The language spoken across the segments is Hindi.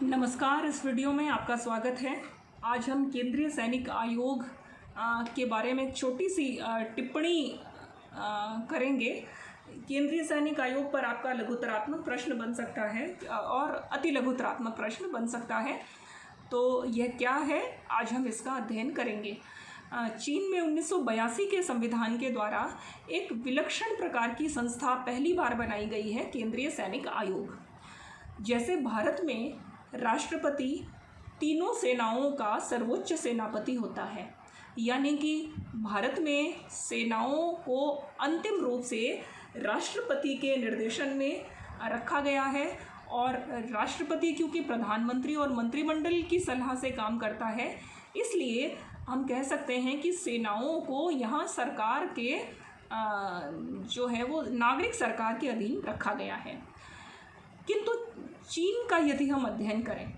नमस्कार। इस वीडियो में आपका स्वागत है। आज हम केंद्रीय सैनिक आयोग के बारे में एक छोटी सी टिप्पणी करेंगे। केंद्रीय सैनिक आयोग पर आपका लघुतरात्मक प्रश्न बन सकता है और अति लघुतरात्मक प्रश्न बन सकता है। तो यह क्या है, आज हम इसका अध्ययन करेंगे। चीन में 1982 के संविधान के द्वारा एक विलक्षण प्रकार की संस्था पहली बार बनाई गई है, केंद्रीय सैनिक आयोग। जैसे भारत में राष्ट्रपति तीनों सेनाओं का सर्वोच्च सेनापति होता है, यानी कि भारत में सेनाओं को अंतिम रूप से राष्ट्रपति के निर्देशन में रखा गया है। और राष्ट्रपति क्योंकि प्रधानमंत्री और मंत्रिमंडल की सलाह से काम करता है, इसलिए हम कह सकते हैं कि सेनाओं को यहाँ सरकार के जो है वो नागरिक सरकार के अधीन रखा गया है। किंतु चीन का यदि हम अध्ययन करें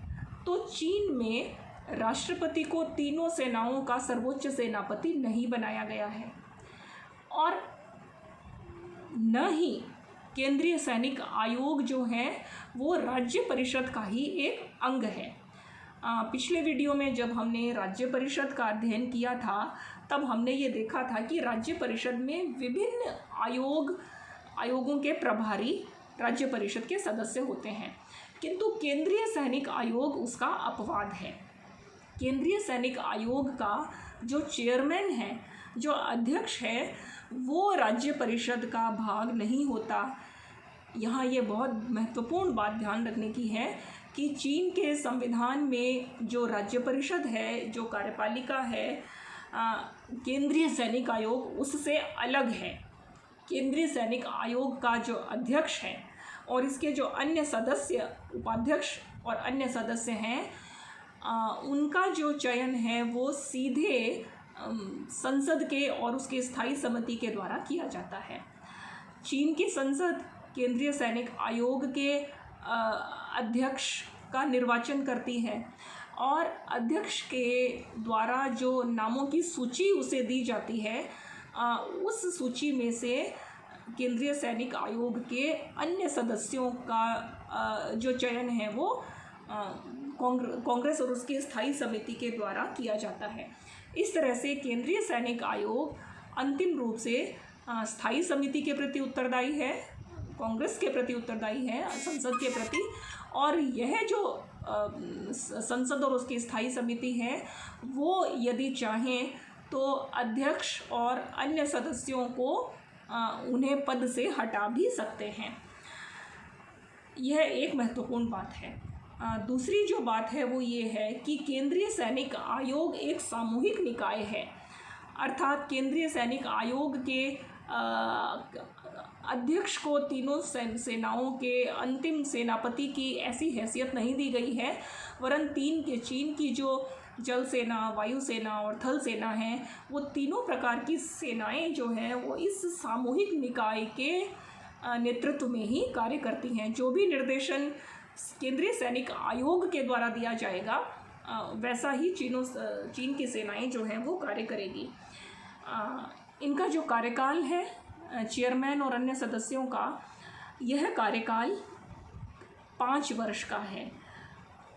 तो चीन में राष्ट्रपति को तीनों सेनाओं का सर्वोच्च सेनापति नहीं बनाया गया है और न ही केंद्रीय सैनिक आयोग जो है वो राज्य परिषद का ही एक अंग है। पिछले वीडियो में जब हमने राज्य परिषद का अध्ययन किया था तब हमने ये देखा था कि राज्य परिषद में विभिन्न आयोगों के प्रभारी राज्य परिषद के सदस्य होते हैं, किंतु केंद्रीय सैनिक आयोग उसका अपवाद है। केंद्रीय सैनिक आयोग का जो चेयरमैन है, जो अध्यक्ष है, वो राज्य परिषद का भाग नहीं होता। यहाँ ये बहुत महत्वपूर्ण बात ध्यान रखने की है कि चीन के संविधान में जो राज्य परिषद है, जो कार्यपालिका है, केंद्रीय सैनिक आयोग उससे अलग है। केंद्रीय सैनिक आयोग का जो अध्यक्ष है और इसके जो अन्य सदस्य, उपाध्यक्ष और अन्य सदस्य हैं, उनका जो चयन है वो सीधे संसद के और उसके स्थायी समिति के द्वारा किया जाता है। चीन की संसद केंद्रीय सैनिक आयोग के अध्यक्ष का निर्वाचन करती है और अध्यक्ष के द्वारा जो नामों की सूची उसे दी जाती है, उस सूची में से केंद्रीय सैनिक आयोग के अन्य सदस्यों का जो चयन है वो कांग्रेस और उसकी स्थायी समिति के द्वारा किया जाता है। इस तरह से केंद्रीय सैनिक आयोग अंतिम रूप से स्थायी समिति के प्रति उत्तरदायी है, कांग्रेस के प्रति उत्तरदायी है, संसद के प्रति। और यह जो संसद और उसकी स्थायी समिति है वो यदि चाहें तो अध्यक्ष और अन्य सदस्यों को उन्हें पद से हटा भी सकते हैं। यह एक महत्वपूर्ण बात है। दूसरी जो बात है वो ये है कि केंद्रीय सैनिक आयोग एक सामूहिक निकाय है, अर्थात केंद्रीय सैनिक आयोग के अध्यक्ष को तीनों सेनाओं के अंतिम सेनापति की ऐसी हैसियत नहीं दी गई है, वरन चीन की जो जल सेना, वायु सेना और थल सेना है, वो तीनों प्रकार की सेनाएं जो हैं वो इस सामूहिक निकाय के नेतृत्व में ही कार्य करती हैं। जो भी निर्देशन केंद्रीय सैनिक आयोग के द्वारा दिया जाएगा वैसा ही चीन की सेनाएं जो हैं वो कार्य करेगी। इनका जो कार्यकाल है चेयरमैन और अन्य सदस्यों का, यह कार्यकाल 5 वर्ष का है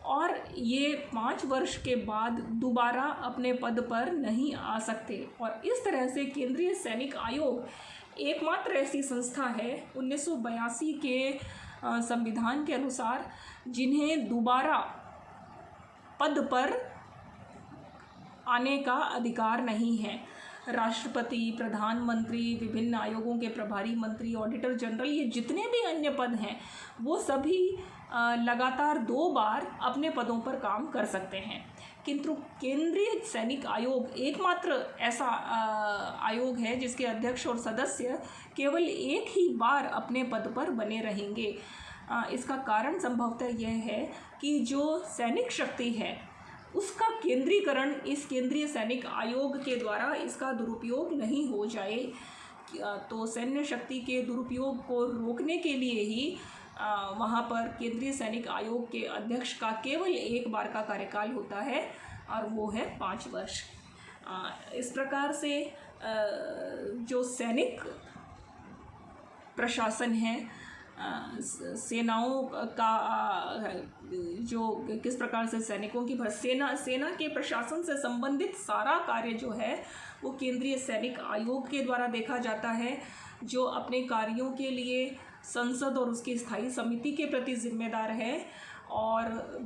और ये 5 वर्ष के बाद दोबारा अपने पद पर नहीं आ सकते। और इस तरह से केंद्रीय सैनिक आयोग एकमात्र ऐसी संस्था है 1982 के संविधान के अनुसार जिन्हें दोबारा पद पर आने का अधिकार नहीं है। राष्ट्रपति, प्रधानमंत्री, विभिन्न आयोगों के प्रभारी मंत्री, ऑडिटर जनरल, ये जितने भी अन्य पद हैं वो सभी लगातार 2 बार अपने पदों पर काम कर सकते हैं। किंतु केंद्रीय सैनिक आयोग एकमात्र ऐसा आयोग है जिसके अध्यक्ष और सदस्य केवल एक ही बार अपने पद पर बने रहेंगे। इसका कारण संभवतः यह है कि जो सैनिक शक्ति है उसका केंद्रीकरण इस केंद्रीय सैनिक आयोग के द्वारा इसका दुरुपयोग नहीं हो जाए। तो सैन्य शक्ति के दुरुपयोग को रोकने के लिए ही वहाँ पर केंद्रीय सैनिक आयोग के अध्यक्ष का केवल एक बार का कार्यकाल होता है और वो है 5 वर्ष। इस प्रकार से जो सैनिक प्रशासन है सेनाओं का जो किस प्रकार से सैनिकों की सेना के प्रशासन से संबंधित सारा कार्य जो है वो केंद्रीय सैनिक आयोग के द्वारा देखा जाता है, जो अपने कार्यों के लिए संसद और उसकी स्थायी समिति के प्रति जिम्मेदार है। और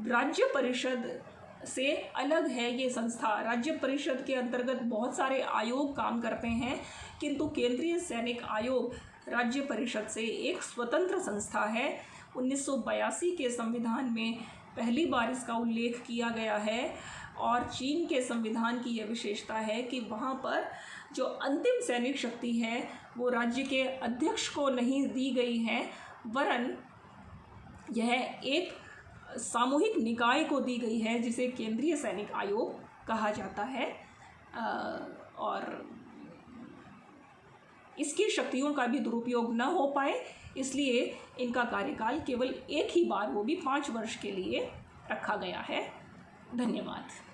राज्य परिषद से अलग है ये संस्था। राज्य परिषद के अंतर्गत बहुत सारे आयोग काम करते हैं, किंतु केंद्रीय सैनिक आयोग राज्य परिषद से एक स्वतंत्र संस्था है। 1982 के संविधान में पहली बार इसका उल्लेख किया गया है और चीन के संविधान की यह विशेषता है कि वहाँ पर जो अंतिम सैनिक शक्ति है वो राज्य के अध्यक्ष को नहीं दी गई है, वरन यह एक सामूहिक निकाय को दी गई है जिसे केंद्रीय सैनिक आयोग कहा जाता है। और इसकी शक्तियों का भी दुरुपयोग न हो पाए इसलिए इनका कार्यकाल केवल एक ही बार, वो भी 5 वर्ष के लिए रखा गया है। धन्यवाद।